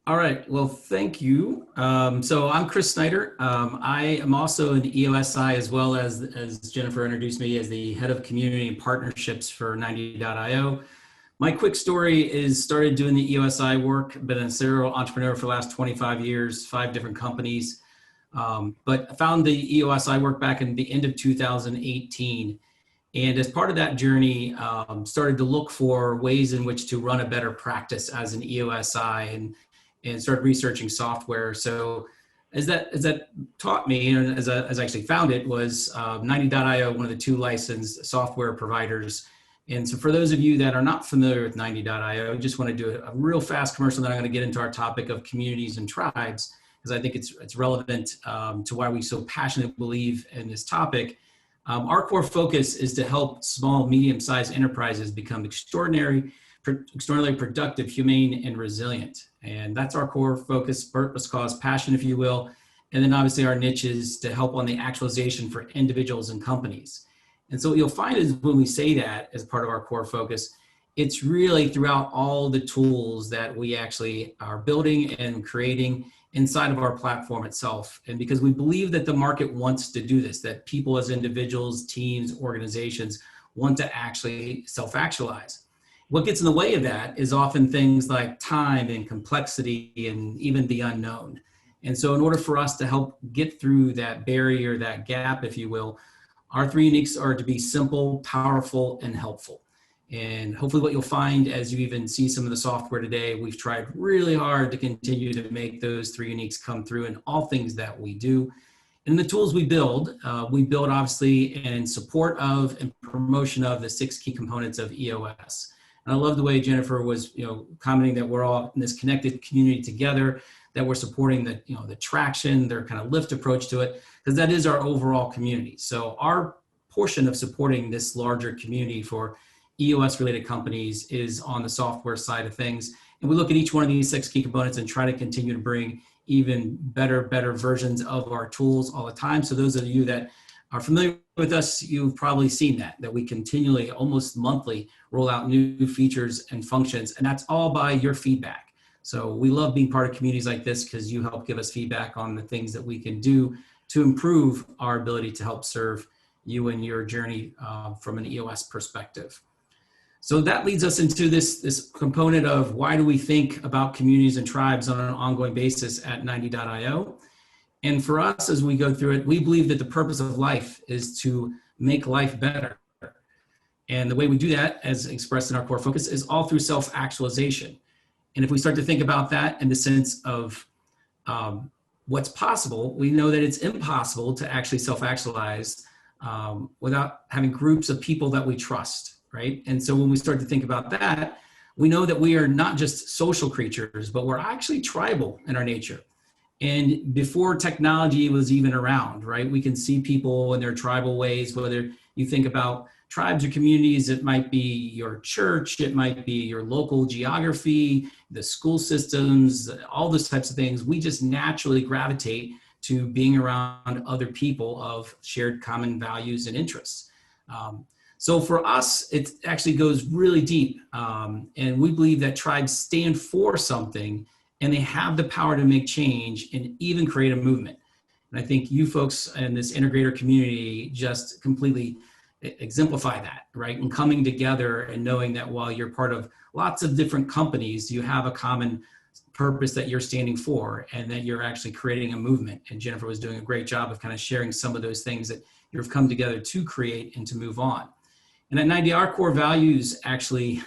All right. Well, thank you. So I'm Kris Snyder. I am also an EOSI as well as Jennifer introduced me as the head of community and partnerships for 90.io. My quick story is started doing the EOSI work, been a serial entrepreneur for the last 25 years, 5 different companies. But I found the EOSI work back in the end of 2018. And as part of that journey, started to look for ways in which to run a better practice as an EOSI and started researching software. So as that taught me, and as I actually found it, was 90.io, one of the 2 licensed software providers. And so for those of you that are not familiar with 90.io, I just want to do a real fast commercial, then I'm going to get into our topic of communities and tribes, because I think it's relevant to why we so passionately believe in this topic. Our core focus is to help small, medium-sized enterprises become extraordinarily productive, humane, and resilient. And that's our core focus, purpose, cause, passion, if you will. And then obviously our niche is to help on the actualization for individuals and companies. And so what you'll find is when we say that as part of our core focus, it's really throughout all the tools that we actually are building and creating inside of our platform itself. And because we believe that the market wants to do this, that people as individuals, teams, organizations want to actually self-actualize. What gets in the way of that is often things like time and complexity and even the unknown. And so in order for us to help get through that barrier, that gap, if you will, our 3 uniques are to be simple, powerful, and helpful. And hopefully what you'll find as you even see some of the software today, we've tried really hard to continue to make those 3 uniques come through in all things that we do. And the tools we build obviously in support of and promotion of the 6 key components of EOS. And I love the way Jennifer was, commenting that we're all in this connected community together, that we're supporting the traction, their kind of lift approach to it, because that is our overall community. So our portion of supporting this larger community for EOS related companies is on the software side of things. And we look at each one of these 6 key components and try to continue to bring even better versions of our tools all the time. So those of you that are familiar with us, you've probably seen that we continually, almost monthly, roll out new features and functions, and that's all by your feedback. So we love being part of communities like this because you help give us feedback on the things that we can do to improve our ability to help serve you and your journey from an EOS perspective. So that leads us into this component of why do we think about communities and tribes on an ongoing basis at 90.io. And for us, as we go through it, we believe that the purpose of life is to make life better. And the way we do that, as expressed in our core focus, is all through self-actualization. And if we start to think about that in the sense of what's possible, we know that it's impossible to actually self-actualize without having groups of people that we trust, right? And so when we start to think about that, we know that we are not just social creatures, but we're actually tribal in our nature. And before technology was even around, right, we can see people in their tribal ways, whether you think about tribes or communities, it might be your church, it might be your local geography, the school systems, all those types of things. We just naturally gravitate to being around other people of shared common values and interests. So for us, it actually goes really deep. And we believe that tribes stand for something and they have the power to make change and even create a movement. And I think you folks in this integrator community just completely exemplify that, right? And coming together and knowing that while you're part of lots of different companies, you have a common purpose that you're standing for and that you're actually creating a movement. And Jennifer was doing a great job of kind of sharing some of those things that you've come together to create and to move on. And at 90, our core values actually,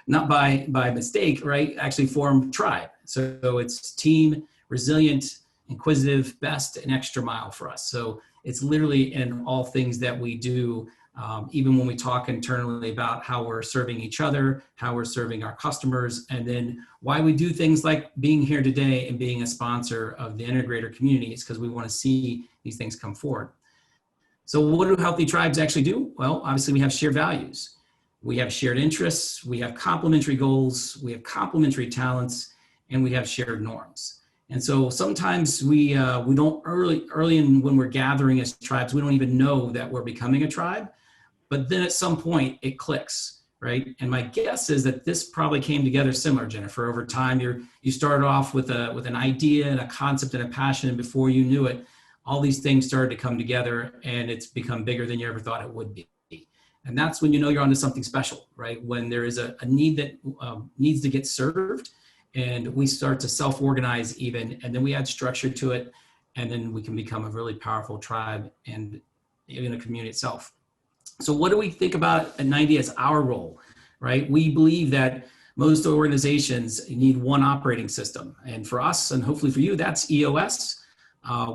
not by mistake, right, actually form tribe. So it's team, resilient, inquisitive, best, and extra mile for us. So it's literally in all things that we do, even when we talk internally about how we're serving each other, how we're serving our customers, and then why we do things like being here today and being a sponsor of the integrator community is because we want to see these things come forward. So what do healthy tribes actually do? Well, obviously we have shared values. We have shared interests, we have complementary goals, we have complementary talents, and we have shared norms. And so sometimes we don't early in when we're gathering as tribes, we don't even know that we're becoming a tribe. But then at some point it clicks, right? And my guess is that this probably came together similar, Jennifer. Over time, you started off with an idea and a concept and a passion, and before you knew it, all these things started to come together, and it's become bigger than you ever thought it would be. And that's when you know you're onto something special, right? When there is a need that needs to get served, and we start to self-organize even, and then we add structure to it, and then we can become a really powerful tribe and even a community itself. So what do we think about at 90 as our role, right? We believe that most organizations need one operating system. And for us, and hopefully for you, that's EOS.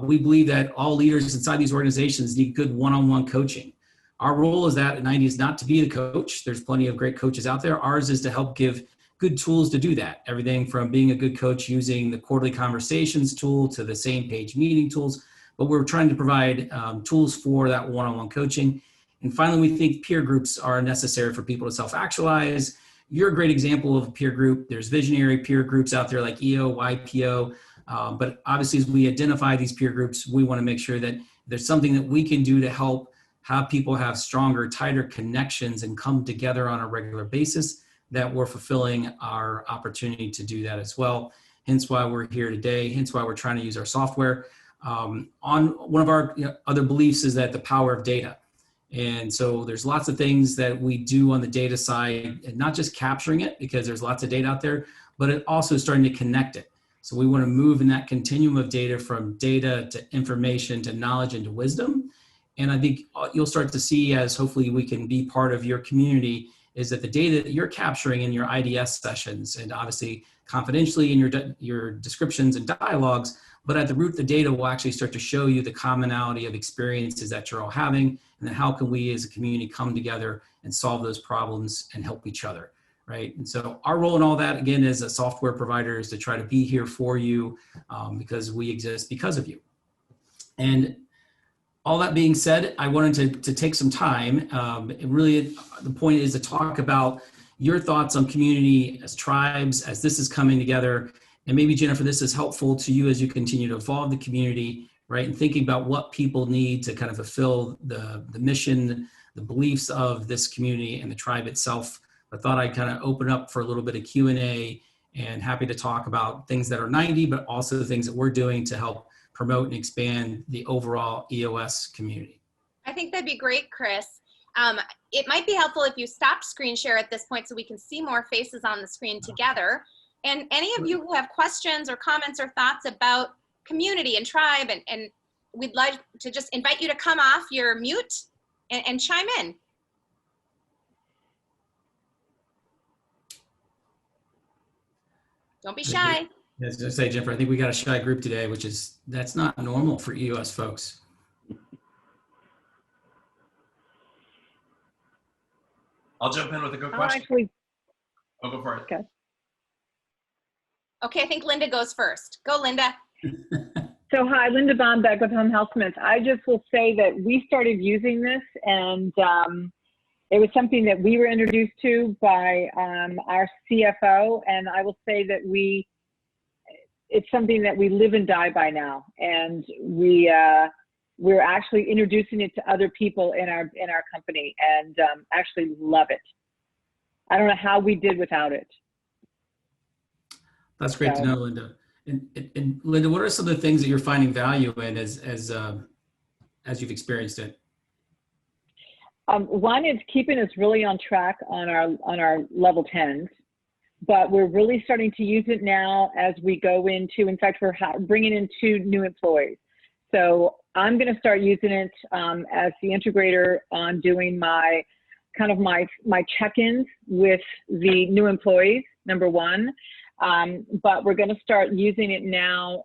We believe that all leaders inside these organizations need good one-on-one coaching. Our role is that at 90 is not to be the coach. There's plenty of great coaches out there. Ours is to help give good tools to do that. Everything from being a good coach using the quarterly conversations tool to the same page meeting tools. But we're trying to provide tools for that one-on-one coaching. And finally, we think peer groups are necessary for people to self-actualize. You're a great example of a peer group. There's visionary peer groups out there like EO, YPO. But obviously, as we identify these peer groups, we want to make sure that there's something that we can do to help have people have stronger, tighter connections and come together on a regular basis, that we're fulfilling our opportunity to do that as well. Hence why we're here today, hence why we're trying to use our software. On one of our other beliefs is that the power of data. And so there's lots of things that we do on the data side, and not just capturing it because there's lots of data out there, but it also starting to connect it. So we want to move in that continuum of data from data to information to knowledge and to wisdom. And I think you'll start to see, as hopefully we can be part of your community, is that the data that you're capturing in your IDS sessions, and obviously confidentially in your descriptions and dialogues, but at the root, the data will actually start to show you the commonality of experiences that you're all having, and then how can we as a community come together and solve those problems and help each other, right? And so our role in all that, again, as a software provider, is to try to be here for you because we exist because of you. And all that being said, I wanted to take some time. And really, the point is to talk about your thoughts on community as tribes, as this is coming together. And maybe, Jennifer, this is helpful to you as you continue to evolve the community, right? And thinking about what people need to kind of fulfill the mission, the beliefs of this community and the tribe itself. I thought I'd kind of open up for a little bit of Q&A, and happy to talk about things that are 90, but also the things that we're doing to help promote and expand the overall EOS community. I think that'd be great, Kris. It might be helpful if you stop screen share at this point so we can see more faces on the screen together. And any of you who have questions or comments or thoughts about community and tribe, and we'd like to just invite you to come off your mute and chime in. Don't be shy. I was going to say, Jennifer, I think we got a shy group today, that's not normal for EOS folks. I'll jump in with a good question. I'll go for it. Okay. Okay, I think Linda goes first. Go, Linda. So hi, Linda Bombeck with Home Health Minutes. I just will say that we started using this, and it was something that we were introduced to by our CFO, and I will say that it's something that we live and die by now, and we're actually introducing it to other people in our company, and actually love it. I don't know how we did without it. That's great to know, Linda. And Linda, what are some of the things that you're finding value in as you've experienced it? One is keeping us really on track on our level 10s, but we're really starting to use it now as we go into, in fact, we're bringing in 2 new employees. So I'm going to start using it as the integrator on doing my check-ins with the new employees, number 1. But we're going to start using it now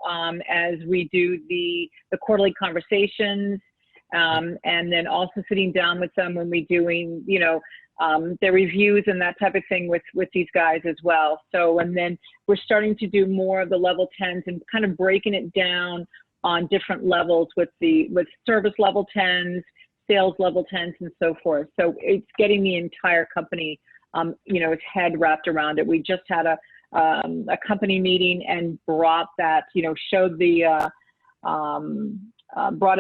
as we do the quarterly conversations, and then also sitting down with them when we're doing, their reviews and that type of thing with these guys as well. So, and then we're starting to do more of the level 10s and kind of breaking it down on different levels with service level 10s, sales level 10s, and so forth. So it's getting the entire company, its head wrapped around it. We just had a company meeting and brought that, showed the, brought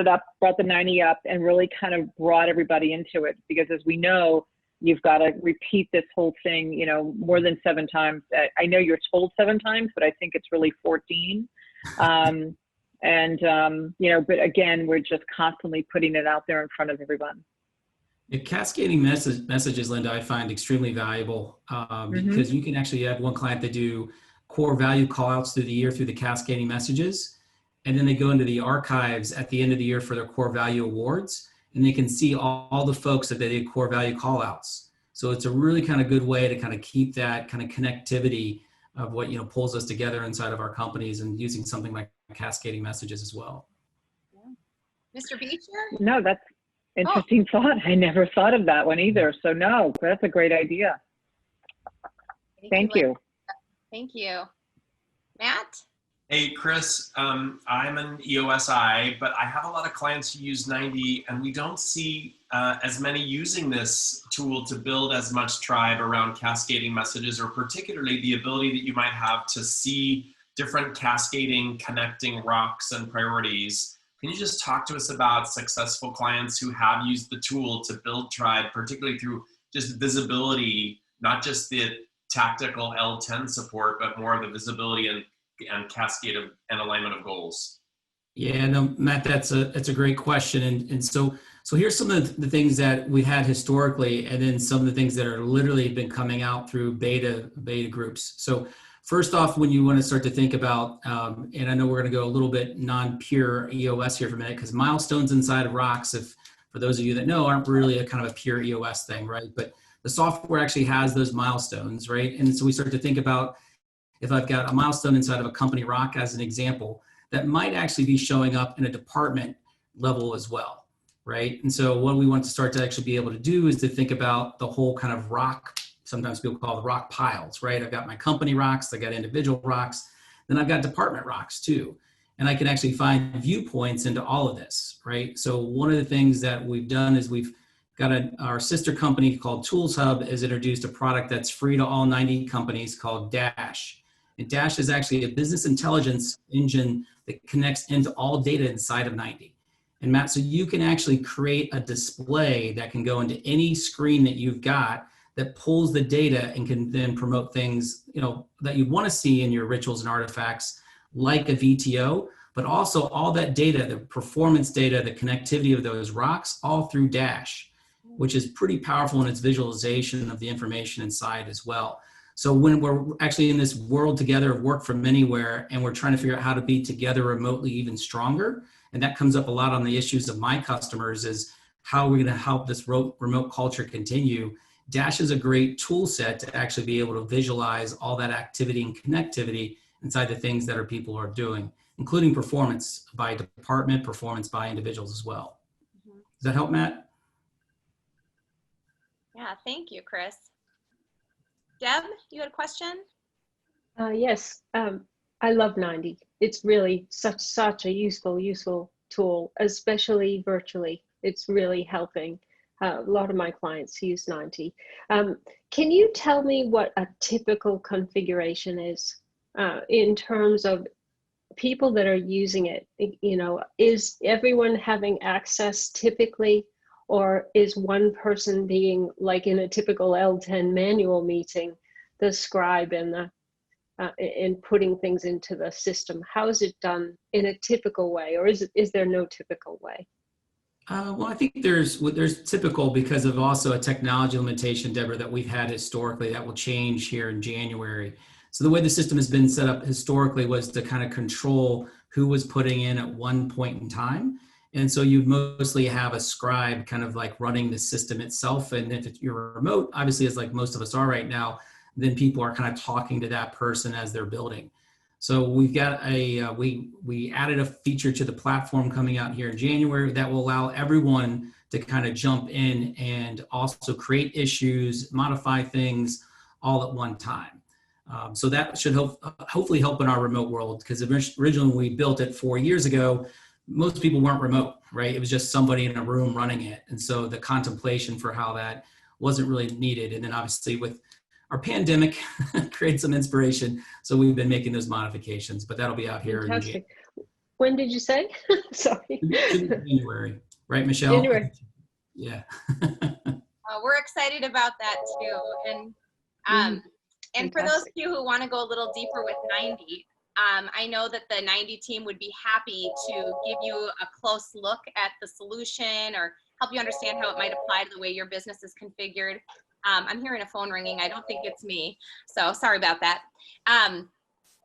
the 90 up and really kind of brought everybody into it, because as we know, you've got to repeat this whole thing, you know, more than 7 times. I know you're told 7 times, but I think it's really 14. You know, but again, we're just constantly putting it out there in front of everyone. Yeah, cascading messages, Linda, I find extremely valuable because you can actually have one client that do core value call outs through the year through the cascading messages. And then they go into the archives at the end of the year for their core value awards. And they can see all the folks that they did core value call outs. So it's a really kind of good way to kind of keep that kind of connectivity of what, you know, pulls us together inside of our companies, and using something like cascading messages as well. Mr. Beecher? No, that's interesting thought. I never thought of that one either. So no, that's a great idea. Thank you. Thank you. Matt? Hey, Kris, I'm an EOSI, but I have a lot of clients who use 90, and we don't see as many using this tool to build as much tribe around cascading messages, or particularly the ability that you might have to see different cascading connecting rocks and priorities. Can you just talk to us about successful clients who have used the tool to build tribe, particularly through just visibility, not just the tactical L10 support, but more of the visibility and cascade of and alignment of goals? Yeah, no, Matt, that's a great question. And so here's some of the things that we had historically, and then some of the things that are literally been coming out through beta groups. So first off, when you want to start to think about, and I know we're going to go a little bit non-pure EOS here for a minute, because milestones inside of rocks, if for those of you that know, aren't really a kind of a pure EOS thing, right? But the software actually has those milestones, right? And so we start to think about, if I've got a milestone inside of a company rock as an example, that might actually be showing up in a department level as well, right? And so what we want to start to actually be able to do is to think about the whole kind of rock, sometimes people call the rock piles, right? I've got my company rocks, I've got individual rocks, then I've got department rocks too. And I can actually find viewpoints into all of this, right? So one of the things that we've done is we've got our sister company called Tools Hub has introduced a product that's free to all 90 companies called Dash. And Dash is actually a business intelligence engine that connects into all data inside of 90. And Matt, so you can actually create a display that can go into any screen that you've got that pulls the data and can then promote things, you know, that you want to see in your rituals and artifacts, like a VTO, but also all that data, the performance data, the connectivity of those rocks, all through Dash, which is pretty powerful in its visualization of the information inside as well. So when we're actually in this world together of work from anywhere, and we're trying to figure out how to be together remotely even stronger, and that comes up a lot on the issues of my customers, is how are we going to help this remote culture continue? Dash is a great tool set to actually be able to visualize all that activity and connectivity inside the things that our people are doing, including performance by department, performance by individuals as well. Does that help, Matt? Yeah, thank you, Kris. Deb, you had a question? Yes, I love 90. It's really such a useful tool, especially virtually. It's really helping. A lot of my clients use 90. Can you tell me what a typical configuration is in terms of people that are using it? You know, is everyone having access typically? Or is one person being, like in a typical L10 manual meeting, the scribe and in putting things into the system? How is it done in a typical way, or is there no typical way? Well, I think there's typical because of also a technology limitation, Deborah, that we've had historically that will change here in January. So the way the system has been set up historically was to kind of control who was putting in at one point in time. And so you mostly have a scribe kind of like running the system itself. And if you're remote, obviously, as like most of us are right now, then people are kind of talking to that person as they're building. So we've got we added a feature to the platform coming out here in January that will allow everyone to kind of jump in and also create issues, modify things all at one time. So that should hopefully help in our remote world, because originally when we built it 4 years ago, most people weren't remote, right? It was just somebody in a room running it. And so the contemplation for how that wasn't really needed. And then obviously with our pandemic created some inspiration. So we've been making those modifications, but that'll be out here in January. When did you say? Sorry. January, right, Michelle? January. Yeah. We're excited about that too. And for those of Fantastic. you who want to go a little deeper with 90, I know that the 90 team would be happy to give you a close look at the solution or help you understand how it might apply to the way your business is configured. I'm hearing a phone ringing. I don't think it's me, so sorry about that.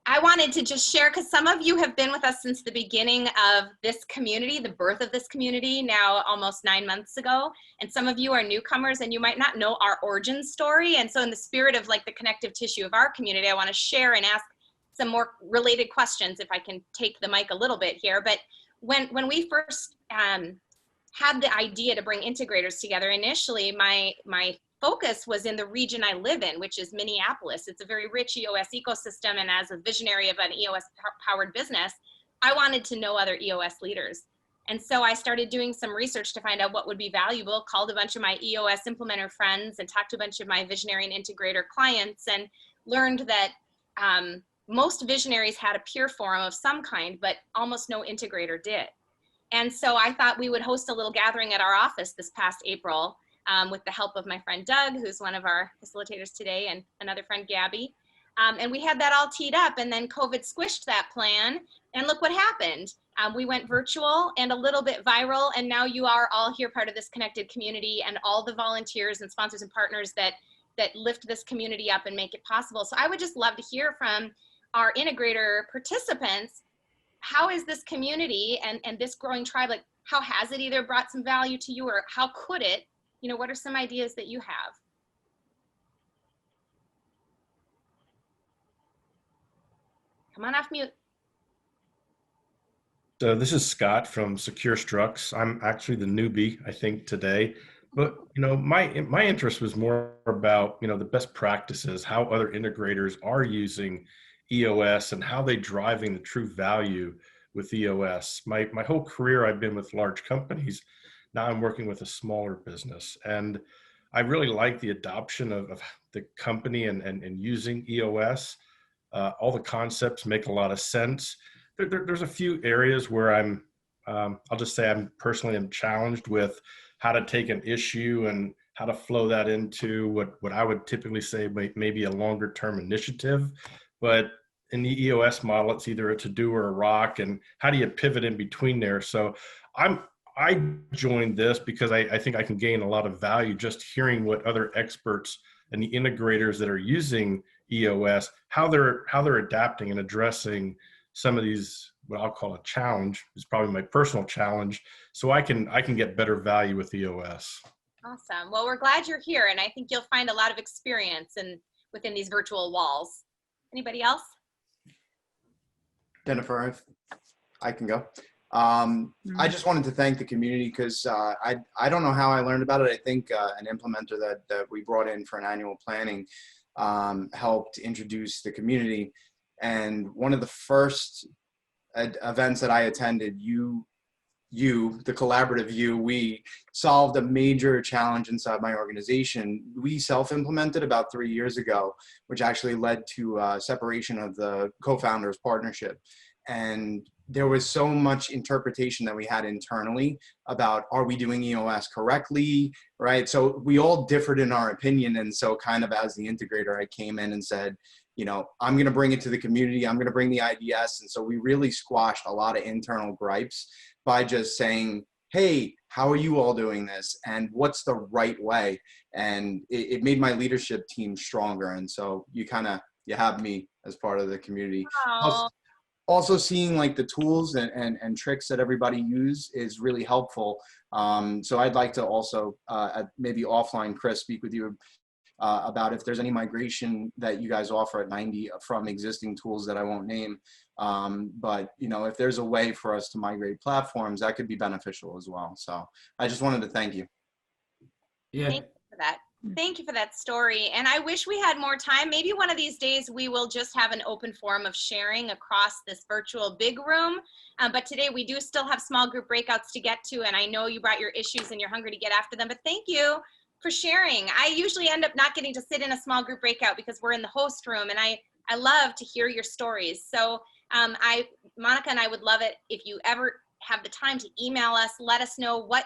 I wanted to just share, because some of you have been with us since the beginning of this community, the birth of this community, now almost 9 months ago. And some of you are newcomers and you might not know our origin story. And so in the spirit of like the connective tissue of our community, I want to share and ask some more related questions, if I can take the mic a little bit here. But when we first had the idea to bring integrators together, initially my focus was in the region I live in, which is Minneapolis. It's a very rich EOS ecosystem, and as a visionary of an EOS powered business, I wanted to know other EOS leaders. And so I started doing some research to find out what would be valuable, called a bunch of my EOS implementer friends and talked to a bunch of my visionary and integrator clients, and learned that most visionaries had a peer forum of some kind, but almost no integrator did. And so I thought we would host a little gathering at our office this past April, with the help of my friend Doug, who's one of our facilitators today, and another friend, Gabby. And we had that all teed up, and then COVID squished that plan, and look what happened. We went virtual and a little bit viral, and now you are all here, part of this connected community, and all the volunteers and sponsors and partners that lift this community up and make it possible. So I would just love to hear from our integrator participants, how is this community and this growing tribe, like how has it either brought some value to you, or how could it? You know, what are some ideas that you have? Come on off mute. So this is Scott from Secure Structs. I'm actually the newbie, I think, today. But my interest was more about the best practices, how other integrators are using EOS and how they're driving the true value with EOS. My whole career, I've been with large companies. Now I'm working with a smaller business, and I really like the adoption of the company and using EOS. All the concepts make a lot of sense. There's a few areas where I'll just say I'm personally challenged with how to take an issue and how to flow that into what I would typically say maybe a longer term initiative. But in the EOS model, it's either a to-do or a rock, and how do you pivot in between there? So I joined this because I think I can gain a lot of value just hearing what other experts and the integrators that are using EOS, how they're adapting and addressing some of these, what I'll call a challenge, is probably my personal challenge, so I can get better value with EOS. Awesome. Well, we're glad you're here, and I think you'll find a lot of experience within these virtual walls. Anybody else? Jennifer, if I can go. I just wanted to thank the community because I don't know how I learned about it. I think an implementer that we brought in for an annual planning helped introduce the community. And one of the first events that I attended, the collaborative we solved a major challenge inside my organization. We self-implemented about 3 years ago, which actually led to separation of the co-founders partnership. And there was so much interpretation that we had internally about, are we doing EOS correctly, right? So we all differed in our opinion. And so kind of as the integrator, I came in and said, I'm going to bring it to the community. I'm going to bring the IDS. And so we really squashed a lot of internal gripes by just saying, hey, how are you all doing this? And what's the right way? And it made my leadership team stronger. And so you have me as part of the community. Wow. Also seeing like the tools and tricks that everybody use is really helpful. So I'd like to also maybe offline, Kris, speak with you about if there's any migration that you guys offer at 90 from existing tools that I won't name. But if there's a way for us to migrate platforms, that could be beneficial as well. So I just wanted to thank you. Yeah. Thank you for that. Thank you for that story. And I wish we had more time. Maybe one of these days we will just have an open forum of sharing across this virtual big room. But today we do still have small group breakouts to get to. And I know you brought your issues and you're hungry to get after them. But thank you for sharing. I usually end up not getting to sit in a small group breakout because we're in the host room. And I love to hear your stories. So Monica and I would love it if you ever have the time to email us, let us know what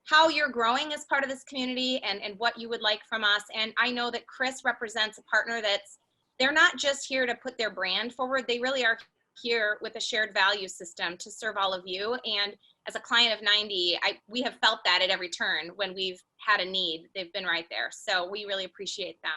how you're growing as part of this community and what you would like from us. And I know that Kris represents a partner they're not just here to put their brand forward. They really are here with a shared value system to serve all of you. And as a client of 90, we have felt that at every turn when we've had a need. They've been right there. So we really appreciate them.